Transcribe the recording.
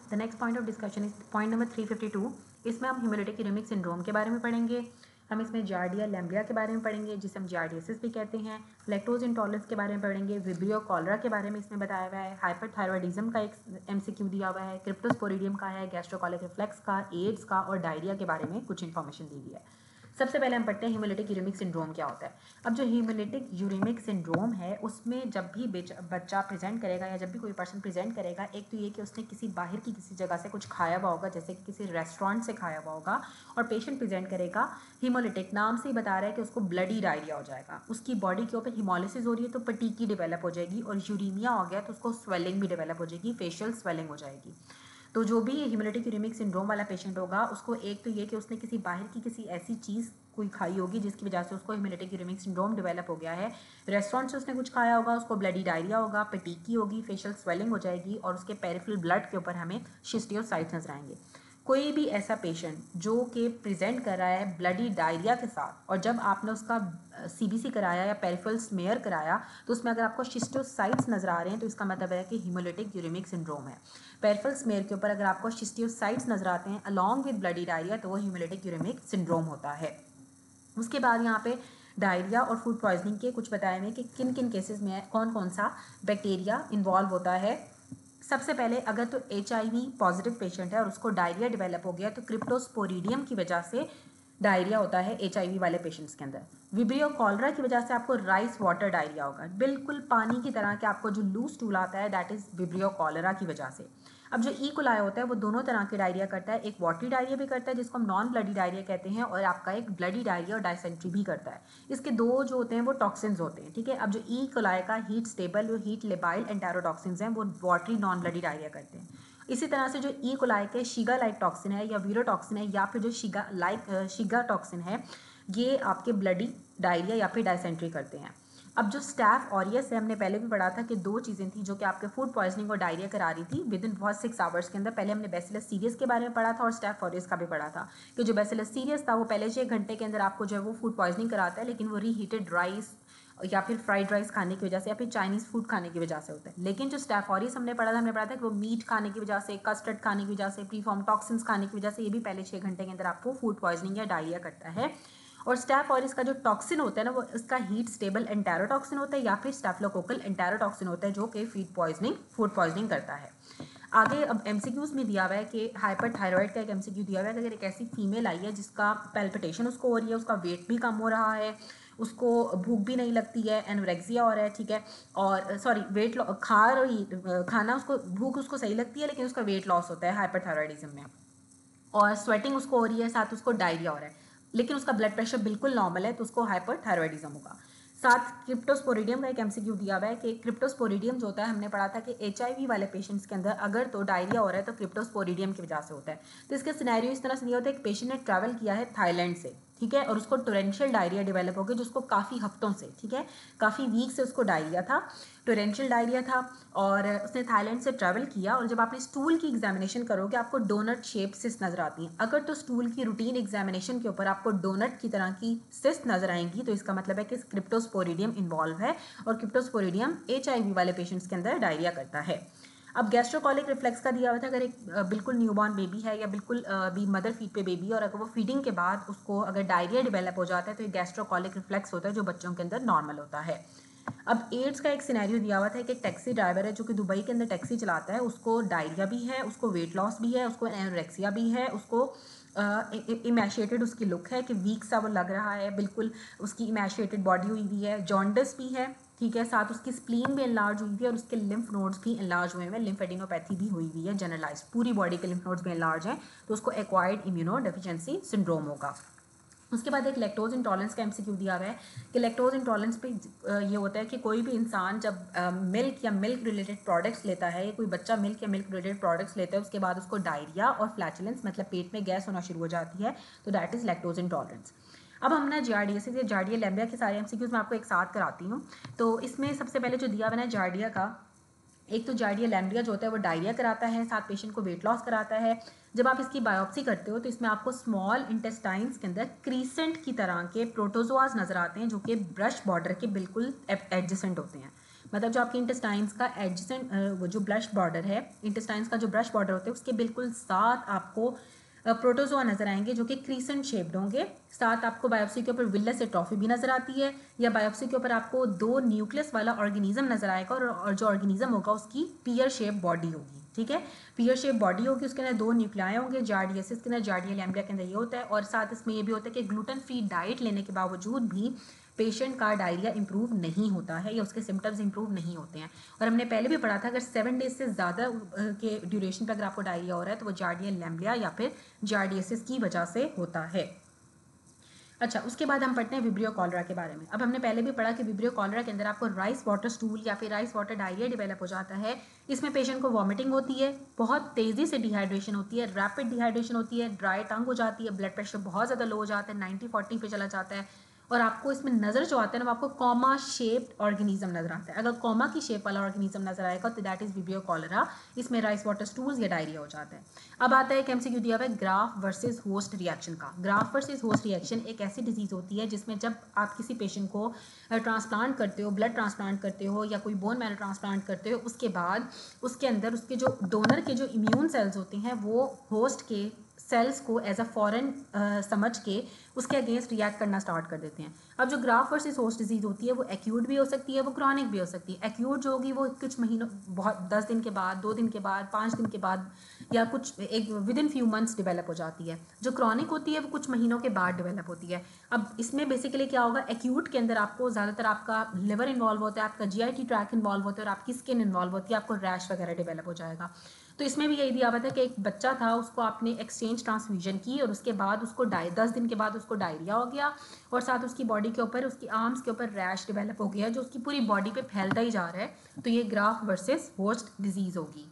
The next point of discussion is point number 352। इसमें हम haemolytic uraemic syndrome के बारे में पढ़ेंगे। हम इसमें जार्डिया लैम्ब्लिया के बारे में पढ़ेंगे, जिसे हम जार्डियसिस भी कहते हैं। लैक्टोज इंटॉलरेंस के बारे में पढ़ेंगे। विब्रियो कॉलरा के बारे में इसमें बताया हुआ है। हाइपरथायरॉयडिज्म का एक एमसीक्यू दिया हुआ है। क्रिप्टोस्पोरिडियम का है, गैस्ट्रोकॉलिक रिफ्लेक्स का, एड्स का और डायरिया के बारे में कुछ इन्फॉर्मेशन दी गई है। सबसे पहले हम पढ़ते हैं हेमोलिटिक यूरेमिक सिंड्रोम क्या होता है। अब जो हेमोलिटिक यूरेमिक सिंड्रोम है उसमें जब भी बच्चा प्रेजेंट करेगा या जब भी कोई पर्सन प्रेजेंट करेगा, एक तो ये कि उसने किसी बाहर की किसी जगह से कुछ खाया हुआ होगा, जैसे कि किसी रेस्टोरेंट से खाया हुआ होगा, और पेशेंट प्रेजेंट करेगा हेमोलिटिक, नाम से ही बता रहा है कि उसको ब्लडी डायरिया हो जाएगा। उसकी बॉडी के ऊपर हिमोलिसिस हो रही है तो पटीकी डेवलप हो जाएगी, और यूरीमिया हो गया तो उसको स्वेलिंग भी डेवलप हो जाएगी, फेशियल स्वेलिंग हो जाएगी। तो जो भी हेमोलिटिक यूरेमिक सिंड्रोम वाला पेशेंट होगा उसको एक तो ये कि उसने किसी बाहर की किसी ऐसी चीज़ कोई खाई होगी जिसकी वजह से उसको हेमोलिटिक यूरेमिक सिंड्रोम डेवलप हो गया है। रेस्टोरेंट से उसने कुछ खाया होगा, उसको ब्लडी डायरिया होगा, पेटीकी होगी, फेशियल स्वेलिंग हो जाएगी, और उसके पेरिफेरल ब्लड के ऊपर हमें शिस्टियोसाइट्स नजर आएंगे। कोई भी ऐसा पेशेंट जो कि प्रेजेंट कर रहा है ब्लडी डायरिया के साथ, और जब आपने उसका सीबीसी कराया या पेरिफेरल स्मेयर कराया तो उसमें अगर आपको शिस्टियोसाइट्स नजर आ रहे हैं तो इसका मतलब है कि हेमोलिटिक यूरेमिक सिंड्रोम है। पेरिफेरल स्मेयर के ऊपर अगर आपको शिस्टियोसाइट्स नजर आते हैं अलॉन्ग विद ब्लडी डायरिया तो वो हेमोलिटिक यूरेमिक सिंड्रोम होता है। उसके बाद यहाँ पे डायरिया और फूड पॉइजनिंग के कुछ बताए हुए कि किन किन केसेस में कौन कौन सा बैक्टीरिया इन्वॉल्व होता है। सबसे पहले अगर तो HIV पॉजिटिव पेशेंट है और उसको डायरिया डेवलप हो गया तो क्रिप्टोस्पोरिडियम की वजह से डायरिया होता है HIV वाले पेशेंट्स के अंदर। विब्रियो कॉलरा की वजह से आपको राइस वाटर डायरिया होगा, बिल्कुल पानी की तरह के आपको जो लूज स्टूल आता है, दैट इज विब्रियो कॉलरा की वजह से। अब जो कोलाई होता है वो दोनों तरह के डायरिया करता है, एक वाटरी डायरिया भी करता है जिसको हम नॉन ब्लडी डायरिया कहते हैं, और आपका एक ब्लडी डायरिया और डायसेंट्री भी करता है। इसके दो जो होते हैं वो टॉक्सिन्स होते हैं, ठीक है। अब जो कोलाई का हीट स्टेबल, जो हीट लेबाइल एंटेरोटॉक्सिन्स हैं वो वाटरी नॉन ब्लडी डायरिया करते हैं। इसी तरह से जो कोलाई के शिगा लाइक टॉक्सिन है या वीरोटॉक्सिन है या फिर जो शिगा टॉक्सिन है, ये आपके ब्लडी डायरिया या फिर डायसेंट्री करते हैं। अब जो स्टैफ ऑरियस है, हमने पहले भी पढ़ा था कि दो चीज़ें थी जो कि आपके फूड पॉइजनिंग और डायरिया करा रही थी विद इन बहुत 6 आवर्स के अंदर। पहले हमने बैसिलस सीरियस के बारे में पढ़ा था और स्टैफ ऑरियस का भी पढ़ा था कि जो बैसिलस सीरियस था वो पहले 6 घंटे के अंदर आपको जो है वो फूड पॉइजनिंग कराता है, लेकिन वो रीहीटेड राइस या फिर फ्राइड राइस खाने की वजह से या फिर चाइनीज़ फूड खाने की वजह से होता है। लेकिन जो स्टैफ ऑरियस हमने पढ़ा था कि वो मीट खाने की वजह से, कस्टर्ड खाने की वजह से, प्रीफॉर्म टॉक्सिन्स खाने की वजह से, ये भी पहले 6 घंटे के अंदर आपको फूड पॉइजनिंग या डायरिया करता है। और स्टैफ और इसका जो टॉक्सिन होता है ना वो इसका हीट स्टेबल एंटेरोटॉक्सिन होता है या फिर स्टैफिलोकोकल एंटेरोटॉक्सिन होता है जो कि फूड पॉइजनिंग करता है। आगे अब एमसीक्यूज में दिया हुआ है कि हाइपरथायरॉयड का एक एमसीक्यू दिया हुआ है कि अगर एक ऐसी फीमेल आई है जिसका पैल्पिटेशन उसको हो रही है, उसका वेट भी कम हो रहा है, उसको भूख भी नहीं लगती है, एनोरेक्सिया हो रहा है, ठीक है, और सॉरी वेट खाना उसको भूख उसको सही लगती है लेकिन उसका वेट लॉस होता है हाइपरथायरॉयडिज्म में, और स्वेटिंग उसको हो रही है, साथ उसको डायरिया हो रहा है, लेकिन उसका ब्लड प्रेशर बिल्कुल नॉर्मल है तो उसको हाइपरथायरॉयडिज्म होगा। साथ क्रिप्टोस्पोरिडियम का एक एमसीक्यू दिया हुआ है कि क्रिप्टोस्पोरिडियम जो होता है, हमने पढ़ा था कि HIV वाले पेशेंट्स के अंदर अगर तो डायरिया हो रहा है तो क्रिप्टोस्पोरिडियम की वजह से होता है। तो इसके सिनेरियो इस तरह से नहीं होता है, एक पेशेंट ने ट्रैवल किया है थाईलैंड से, ठीक है, और उसको टोरेंशियल डायरिया डेवलप हो गया जिसको काफ़ी हफ्तों से, ठीक है, काफ़ी वीक से उसको डायरिया था, टोरेंशियल डायरिया था, और उसने थाईलैंड से ट्रैवल किया। और जब आपने स्टूल की एग्जामिनेशन करोगे आपको डोनट शेप सिस्ट नजर आती हैं। अगर तो स्टूल की रूटीन एग्जामिनेशन के ऊपर आपको डोनट की तरह की सिस्ट नजर आएंगी तो इसका मतलब है कि क्रिप्टोस्पोरिडियम इन्वॉल्व है, और क्रिप्टोस्पोरिडियम HIV वाले पेशेंट्स के अंदर डायरिया करता है। अब गैस्ट्रोकॉलिक रिफ्लेक्स का दिया हुआ था, अगर एक बिल्कुल न्यूबॉर्न बेबी है या बिल्कुल भी मदर फीड पे बेबी है और अगर वो फीडिंग के बाद उसको अगर डायरिया डेवलप हो जाता है तो ये गैस्ट्रोकॉलिक रिफ्लेक्स होता है जो बच्चों के अंदर नॉर्मल होता है। अब एड्स का एक सिनेरियो दिया हुआ था कि एक टैक्सी ड्राइवर है जो कि दुबई के अंदर टैक्सी चलाता है, उसको डायरिया भी है, उसको वेट लॉस भी है, उसको एनोरेक्सिया भी है, उसको इमेशिएटेड उसकी लुक है कि वीक सा वो लग रहा है, बिल्कुल उसकी इमेशिएटेड बॉडी हुई हुई है, जॉन्डिस भी है, ठीक है, साथ उसकी स्प्लीन भी एनलार्ज हुई हुई है और उसके लिम्फ नोड्स भी एनलार्ज हुए हैं, लिम्फेडिनोपैथी भी हुई हुई है जनरलाइज, पूरी बॉडी के लिम्फ नोड्स भी एनलार्ज हैं, तो उसको एक्वायर्ड इम्यूनो डेफिशिएंसी सिंड्रोम होगा। उसके बाद एक लैक्टोज इंटॉलरेंस का एमसीक्यू दिया हुआ है कि लैक्टोज इंटॉलरेंस पे ये होता है कि कोई भी इंसान जब मिल्क या मिल्क रिलेटेड प्रोडक्ट्स लेता है, या कोई बच्चा मिल्क या मिल्क रिलेटेड प्रोडक्ट्स लेता है, उसके बाद उसको डायरिया और फ्लैचुलेंस मतलब पेट में गैस होना शुरू हो जाती है, तो दैट इज लैक्टोज इंटॉलरेंस। अब हम ना जार्डियसिस या जार्डिया लैम्बिया के सारे एमसीक्यूज मैं आपको एक साथ कराती हूँ। तो इसमें सबसे पहले जो दिया हुआ है जार्डिया का, एक तो जार्डिया लैम्बिया जो होता है वो डायरिया कराता है, साथ पेशेंट को वेट लॉस कराता है। जब आप इसकी बायोप्सी करते हो तो इसमें आपको स्मॉल इंटेस्टाइन्स के अंदर क्रीसेंट की तरह के प्रोटोजोआज नजर आते हैं जो कि ब्रश बॉर्डर के बिल्कुल एडजेसेंट होते हैं। मतलब जो आपके इंटेस्टाइन्स का एडजेसेंट वो जो ब्रश बॉर्डर है, इंटेस्टाइन्स का जो ब्रश बॉर्डर होता है उसके बिल्कुल साथ आपको प्रोटोजोआ नजर आएंगे जो कि क्रीसेंट शेप्ड होंगे। साथ आपको बायोप्सी के ऊपर विलस एट्रोफी भी नजर आती है, या बायोप्सी के ऊपर आपको 2 न्यूक्लियस वाला ऑर्गेनिज्म नजर आएगा और जो ऑर्गेनिज्म होगा उसकी पियर शेप बॉडी होगी। ठीक है, पियर शेप बॉडी होगी, उसके अंदर 2 न्यूक्लियाई होंगे, जार्डियसिस के अंदर, जार्डिया लैम्बिया के अंदर ये होता है। और साथ इसमें ये भी होता है कि ग्लूटेन फ्री डाइट लेने के बावजूद भी पेशेंट का डायरिया इंप्रूव नहीं होता है या उसके सिम्टम्स इंप्रूव नहीं होते हैं। और हमने पहले भी पढ़ा था अगर 7 डेज से ज़्यादा के ड्यूरेशन पर अगर आपको डायरिया हो रहा है तो वो जार्डिया लैम्बिया या फिर जार्डियसिस की वजह से होता है। अच्छा, उसके बाद हम पढ़ते हैं विब्रियो कॉलरा के बारे में। अब हमने पहले भी पढ़ा कि विब्रियो कॉलरा के अंदर आपको राइस वाटर स्टूल या फिर राइस वाटर डायरिया डेवलप हो जाता है। इसमें पेशेंट को वॉमिटिंग होती है, बहुत तेज़ी से डिहाइड्रेशन होती है, रैपिड डिहाइड्रेशन होती है, ड्राई टंग हो जाती है, ब्लड प्रेशर बहुत ज़्यादा लो हो जाता है, 90-40 पे चला जाता है। और आपको इसमें नज़र जो आता है ना, आपको कॉमा शेप्ड ऑर्गेनिज्म नजर आता है। अगर कॉमा की शेप वाला ऑर्गेनिज्म नजर आएगा तो दैट इज विब्रियो कॉलरा। इसमें राइस वाटर स्टूल्स या डायरिया हो जाता है। अब आता है एक एमसीक्यू दिया हुआ है ग्राफ वर्सेस होस्ट रिएक्शन का। ग्राफ वर्सेस होस्ट रिएक्शन एक ऐसी डिजीज होती है जिसमें जब आप किसी पेशेंट को ट्रांसप्लांट करते हो, ब्लड ट्रांसप्लांट करते हो या कोई बोन मैरो ट्रांसप्लांट करते हो, उसके बाद उसके अंदर उसके जो डोनर के जो इम्यून सेल्स होते हैं वो होस्ट के सेल्स को एज अ फॉरेन समझ के उसके अगेंस्ट रिएक्ट करना स्टार्ट कर देते हैं। अब जो ग्राफ वर्सेस होस्ट डिजीज होती है वो एक्यूट भी हो सकती है, वो क्रॉनिक भी हो सकती है। एक्यूट जो होगी वो कुछ महीनों, बहुत 10 दिन के बाद, 2 दिन के बाद, 5 दिन के बाद या कुछ एक with in few months develop हो जाती है। जो क्रॉनिक होती है वो कुछ महीनों के बाद डेवलप होती है। अब इसमें बेसिकली क्या होगा, एक्यूट के अंदर आपको ज़्यादातर आपका लिवर इन्वॉल्व होता है, आपका जीआईटी ट्रैक इन्वॉल्व होता है और आपकी स्किन इन्वॉल्व होती है, आपको रैश वगैरह डेवलप हो जाएगा। तो इसमें भी यही दिया हुआ था कि एक बच्चा था, उसको आपने एक्सचेंज ट्रांसफ्यूजन की और उसके बाद उसको 10 दिन के बाद उसको डायरिया हो गया और साथ उसकी बॉडी के ऊपर, उसकी आर्म्स के ऊपर रैश डेवलप हो गया जो उसकी पूरी बॉडी पे फैलता ही जा रहा है। तो ये ग्राफ वर्सेस होस्ट डिजीज़ होगी।